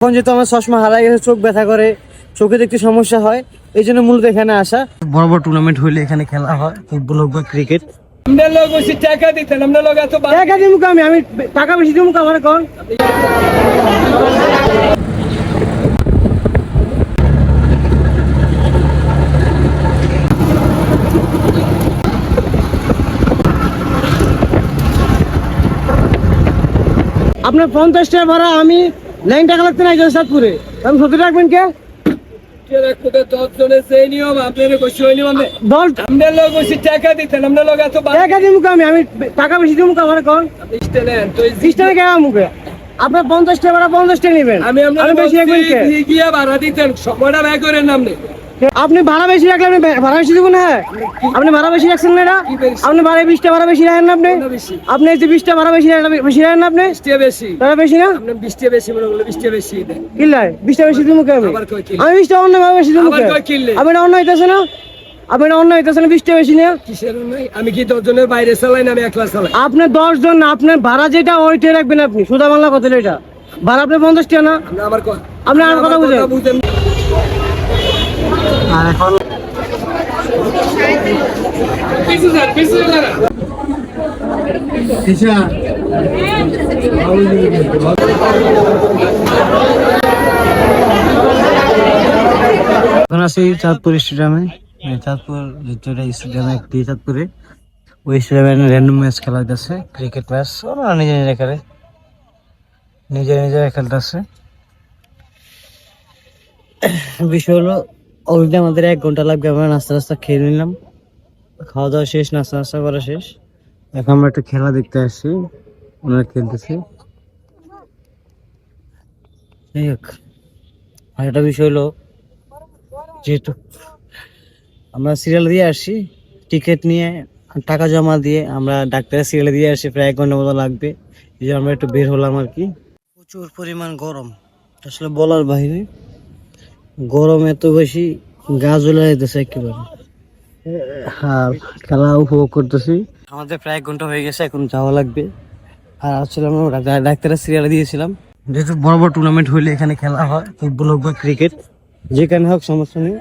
এখন যেহেতু আমার চশমা হারাই গেছে, চোখ ব্যথা করে, চোখে দেখতে সমস্যা হয়, এই জন্য মূলত এখানে আসা। বড় বড় টুর্নামেন্ট হইলে এখানে খেলা হয়, ফুটবল হোক বা ক্রিকেট। টাকা দিব আমি টাকা বেশি দিব আমার এখন। আপনার 50 টাকা ভাড়া, আমি লাইন টাকা লাগতে নাই সাতপুরে, আমি 70 রাখবেন কে? আমি টাকা বেশি দিব আমার এখন। 20 টাকা কেন মুখে আপনার 50 টাকা ভাড়া, 50 টাকা নেবেন, আমি বেশি রাখবেন কে? ভাড়া দিতেন সময়টা ব্যয় করেন আপনি। আপনি ভাড়া বেশি রাখলে আপনি ভাড়া বেশি দেবেন। হ্যাঁ, আপনি ভাড়া বেশি রাখছেন না, আপনি ভাড়া 20 টাকা ভাড়া বেশি রাখেন না, আপনি এই যে 20 টাকা ভাড়া বেশি রাখেন না, আপনি 20 টাকা বেশি, তারা বেশি না, আপনি 20 টাকা বেশি মনে করলে 20 টাকা বেশি দেন। কিল্লায় 20 টাকা বেশি দিমু কে? আমি 20 টাকা অন্য ভাবে বেশি দিমু কে? আপনি অন্য হইতাছে না, আপনি অন্য হইতাছে না, 20 টাকা বেশি না। কিসের নাই? আমি কি 10 জনের বাইরে চালাই না, আমি একলা চালাই। আপনি 10 জন না, আপনার ভাড়া যেটা ওইটাই রাখবেন আপনি। সুদা বাংলা কথা এটা ভাড়া আপনি 50 টাকা না, আপনি আমার কথা বুঝেন। আর এখন আছি চাঁদপুর স্টেডিয়ামে। চাঁদপুর স্টেডিয়ামে একটি চাঁদপুরে ওই স্টেডিয়ামে র্যান্ডম ম্যাচ খেলা হইতেছে, ক্রিকেট ম্যাচ। ওরা নিজে নিজে খেলে, নিজে নিজে খেলতেছে। বিষয় হলো অলরেডি আমাদের 1 ঘন্টা লাগবে। আমরা নাস্তা নাস্তা খেয়ে নিলাম, খাওয়া দাওয়া শেষ, নাস্তা নাস্তা করা শেষ। এখন আমরা একটু খেলা দেখতে আসছি, ওনারা খেলতেছি। যাই হোক, আর একটা বিষয় হলো যেহেতু আমরা সিরিয়াল দিয়ে আসছি, টিকিট নিয়ে টাকা জমা দিয়ে আমরা ডাক্তারের সিরিয়ালে দিয়ে আসছি, প্রায় 1 ঘন্টার মতো লাগবে। এই জন্য আমরা একটু বের হলাম আর কি। প্রচুর পরিমাণ গরম, আসলে বলার বাইরে। গরম এত বেশি, গা জ্বলে যেতেছে একেবারে। আর খেলা উপভোগ করতেছি। আমাদের প্রায় 1 ঘন্টা হয়ে গেছে, এখন যাওয়া লাগবে। আর আসলে আমরা ডাক্তারের সিরিয়ালে দিয়েছিলাম। যেহেতু বড় বড় টুর্নামেন্ট হইলে এখানে খেলা হয়, ফুটবল হোক বা ক্রিকেট, যেখানে হোক সমস্যা নেই,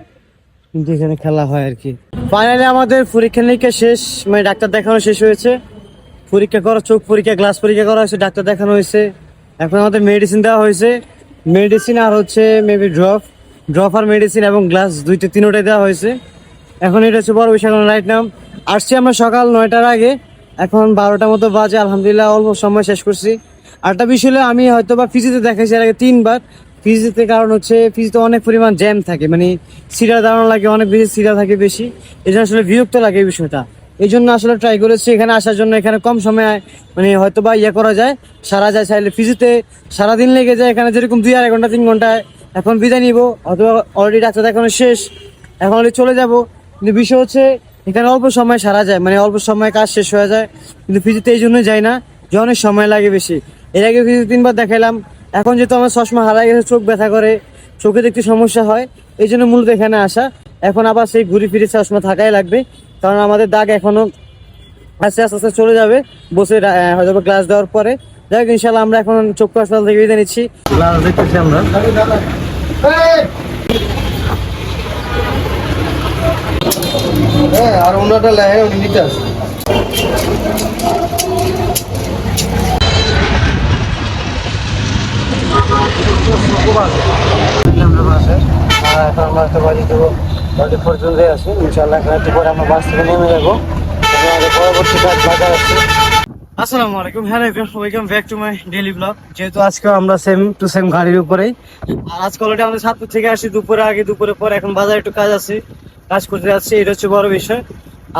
কিন্তু এখানে খেলা হয় আর কি। ফাইনালি আমাদের পরীক্ষা নিরীক্ষা শেষ, মানে ডাক্তার দেখানো শেষ হয়েছে। পরীক্ষা করা, চোখ পরীক্ষা, গ্লাস পরীক্ষা করা হয়েছে, ডাক্তার দেখানো হয়েছে। এখন আমাদের মেডিসিন দেওয়া হয়েছে, মেডিসিন আর হচ্ছে মেবি ড্রপ আর মেডিসিন এবং গ্লাস 2-3টাই দেওয়া হয়েছে। এখন এটা হচ্ছে বড় বিষয়। রাইট নাও আসছি আমরা সকাল 9টার আগে, এখন 12টার মতো বাজে। আলহামদুলিল্লাহ অল্প সময় শেষ করছি। আরেকটা বিষয় হলো, আমি হয়তো বা ফিজিতে দেখাইছি এর আগে 3বার। ফিজিতে কারণ হচ্ছে ফিজিতে অনেক পরিমাণ জ্যাম থাকে, মানে সিরিয়াল দাঁড়ানো লাগে, অনেক বেশি সিরিয়াল থাকে বেশি, এই জন্য আসলে বিরক্ত লাগে এই বিষয়টা। এই জন্য আসলে ট্রাই করেছি এখানে আসার জন্য। এখানে কম সময় মানে হয়তো বা করা যায়, সারা যায় চাইলে। ফিজিতে সারাদিন লেগে যায়, এখানে যেরকম 2-2.5 ঘন্টা 3 ঘন্টায়। এখন বিদায় নিবো, অথবা অলরেডি ডাক্তার দেখানো শেষ, এখন অলরেডি চলে যাব। কিন্তু বিষয় হচ্ছে এখানে অল্প সময় সারা যায়, মানে অল্প সময় কাজ শেষ হয়ে যায়। কিন্তু ফিজিতে এই জন্যই যাই না যে অনেক সময় লাগে বেশি। এর আগে ফিজিতে 3বার দেখাইলাম। এখন যেহেতু আমার চশমা হারাই গেছে, চোখ ব্যথা করে, চোখে দেখতে সমস্যা হয়, এই জন্য মূলত এখানে আসা। এখন আবার সেই ঘুরে ফিরে চশমা থাকাই লাগবে, কারণ আমাদের দাগ এখনো আস্তে আস্তে আস্তে চলে যাবে বসে হয়তো ক্লাস দেওয়ার পরে। যাই হোক, ইনশাল্লাহ আমরা এখন চক্ষু হাসপাতাল থেকে বিদায় নিচ্ছি। ক্লাস দেখতেছি আমরা। আর ওনাটা লেহে উনি নিতে আসে। আসসালামু আলাইকুম, hello everyone, welcome back to my daily blog. যেহেতু আজকে আমরা সেম টু সেম গাড়ির উপরেই, আর আজকে অলরেডি আমরা সাতপুর থেকে আসি দুপুরে আগে, দুপুরে পর। এখন বাজারে একটু কাজ আছে, কাজ করতে যাচ্ছি, এটা হচ্ছে বড় বিষয়।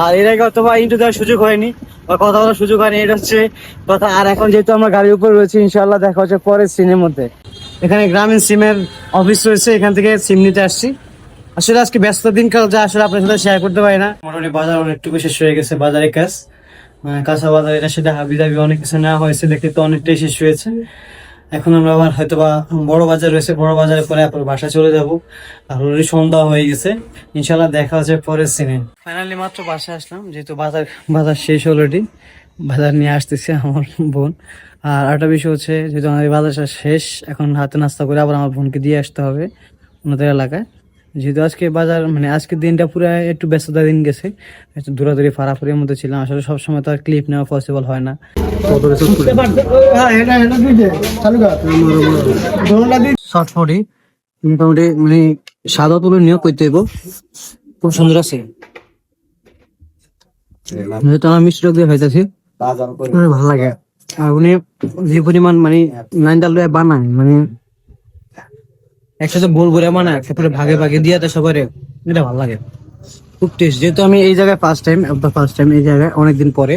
আর এর আগে অথবা ইন্টু দেওয়ার সুযোগ হয়নি বা কথা বলার সুযোগ হয়নি, এটা হচ্ছে কথা। আর এখন যেহেতু আমরা গাড়ির উপরে রয়েছি, ইনশাআল্লাহ দেখা হচ্ছে পরের সিনের মধ্যে। এখানে গ্রামীণ সিমের অফিস রয়েছে, এখান থেকে সিম নিতে আসছি। আসলে আজকে ব্যস্ত দিনকাল, যা আসলে আপনার সাথে শেয়ার করতে পারি না। মোটামুটি বাজার অনেকটুকু শেষ হয়ে গেছে, বাজারের কাজ, কাঁচা বাজার, এটা সেটা হাবি দাবি অনেক কিছু নেওয়া হয়েছে, দেখতে তো অনেকটাই শেষ হয়েছে। এখন আমরা আবার হয়তো বা বড় বাজার রয়েছে, বড় বাজারে পরে আপনার বাসায় চলে যাবো। আর অলরেডি সন্ধ্যা হয়ে গেছে, ইনশাল্লাহ দেখা হচ্ছে পরের সিনে। ফাইনালি মাত্র বাসায় আসলাম, যেহেতু বাজার শেষ অলরেডি। বাজার নিয়ে আসতেছে আমার বোন, আর একটা বিষয় হচ্ছে যেহেতু আমাদের বাজার শেষ, এখন হাতে নাস্তা করে আবার আমার বোনকে দিয়ে আসতে হবে ওনাদের এলাকায়। যেহেতু আজকে বাজার মানে আজকের দিনটা পুরো একটু ব্যস্ততা দিন গেছে, একটু দৌড়াদৌড়ি ফাড়াফাড়ির মধ্যে ছিলাম। আসলে সবসময় তো আর ক্লিপ নেওয়া পসিবল হয় না। শর্ট ফটি মোটামুটি মানে সাদা তুলনীয় কইতে হইব, খুব সুন্দর আছে। যেহেতু আমার মিষ্টি টক দিয়ে খাইতেছি, ভালো লাগে। আর উনি যে পরিমাণ মানে নাইনটা লয়ে বানায়, মানে একসাথে গোল করে বানায়, একসাথে ভাগে ভাগে দিয়ে দেয় সবাই, এটা ভালো লাগে, খুব টেস্ট। যেহেতু আমি এই জায়গায় ফার্স্ট টাইম এই জায়গায় অনেকদিন পরে,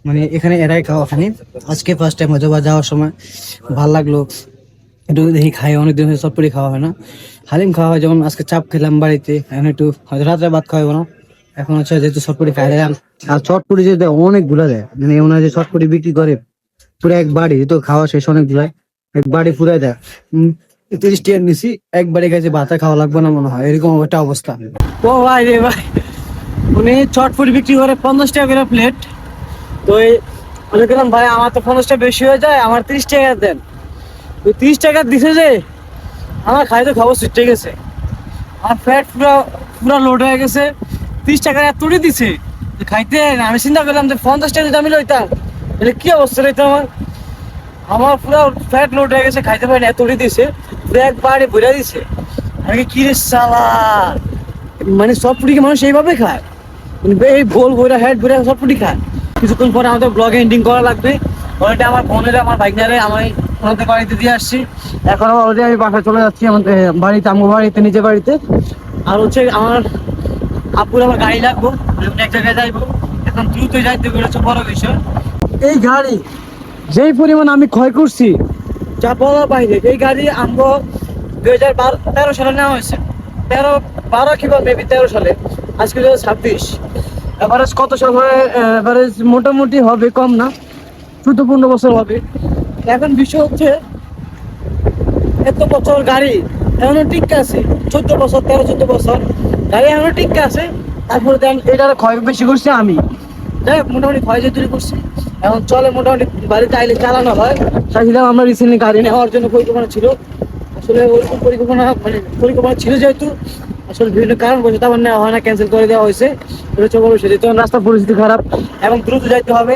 মানে এখানে এরাই খাওয়া খানি, আজকে ফার্স্ট টাইম হয়তো বা যাওয়ার সময় ভালো লাগলো একটু দেখি খাই। অনেকদিন হয়েছে চটপটি খাওয়া হয় না, হালিম খাওয়া হয়, যেমন আজকে চাপ খেলাম বাড়িতে, এখন একটু হয়তো রাত্রে ভাত খাওয়াবো না, এখন হচ্ছে যেহেতু চটপটি খাই দিলাম। আর চটপটি যে দেয় অনেক গুলা দেয়, মানে ওনারা যে চটপটি বিক্রি করে পুরো এক বাড়ি, যেহেতু খাওয়া শেষ অনেক গুলাই, এক বাড়ি পুরাই দেয়। 30 টাকা নিছি, এক বাড়ি গেছে, ভাতা খাওয়া লাগবে না মনে হয়, এরকম একটা অবস্থা। ও ভাই রে ভাই, উনি চটপটি বিক্রি করে 50 টাকা করে প্লেট। তো আমি বললাম ভাই আমার তো 50 টাকা বেশি হয়ে যায়, আমার 30 টাকা দেন। 30 টাকা দিছে যে আমার খাইতে খাবো ছুটে গেছে, আমার ফ্যাট পুরো পুরো লোড হয়ে গেছে। 30 টাকা এতটি দিছে খাইতে, আমি চিন্তা করলাম যে 50 টাকা যদি আমি লইতাম তাহলে কি অবস্থা রইতো আমার। আমার পুরো ফ্যাট লোড হয়ে গেছে, খাইতে পারি না, এতটি দিছে, পুরো একবারে ভরে দিছে। আমি কি রে সালা, মানে সব পুরি কি মানুষ এইভাবে খায়? এই গোল ভরে হেড ভরে সব পুরি খায়। কিছুক্ষণ পরে আমাদের ব্লগে এন্ডিং করা লাগবে। অলরেডি আমার বোনের আমার ভাইগনারে আমি ওনাদের বাড়িতে দিয়ে আসছি, এখন অলরেডি আমি বাসায় চলে যাচ্ছি আমাদের বাড়িতে, আমার বাড়িতে, নিজের বাড়িতে। আর হচ্ছে আমার আপুর আমার গাড়ি লাগবো, এক জায়গায় যাইবো, এখন দ্রুত যাইতে হচ্ছে বড় বিষয়। এই গাড়ি যেই পরিমাণ আমি ক্ষয় করছি যা বলার বাইরে। এই গাড়ি আমরা 2013 সালে নেওয়া হয়েছে, 12 কিংবা মেবি 13 সালে, আজকে 2026। এভারেজ কত সাল হয়? এভারেজ মোটামুটি হবে কম না 14-15 বছর হবে। এখন বিষয় হচ্ছে এত বছর গাড়ি এখনো ঠিক আছে, 14 বছর 13-14 বছর গাড়ি এখনো ঠিক আছে। তারপরে দেন এটার ক্ষয় বেশি করছি আমি, যাই হোক মোটামুটি ক্ষয় যে তৈরি করছি, এখন চলে মোটামুটি বাড়িতে আইলে চালানো হয়। চাইছিলাম আমরা রিসেন্টলি গাড়ি নেওয়ার জন্য পরিকল্পনা ছিল, আসলে ওরকম পরিকল্পনা ছিল যেহেতু আসলে বিভিন্ন কারণ বসে তেমন নেওয়া হয় না, ক্যান্সেল করে দেওয়া হয়েছে। রাস্তার পরিস্থিতি খারাপ এবং দ্রুত যাইতে হবে।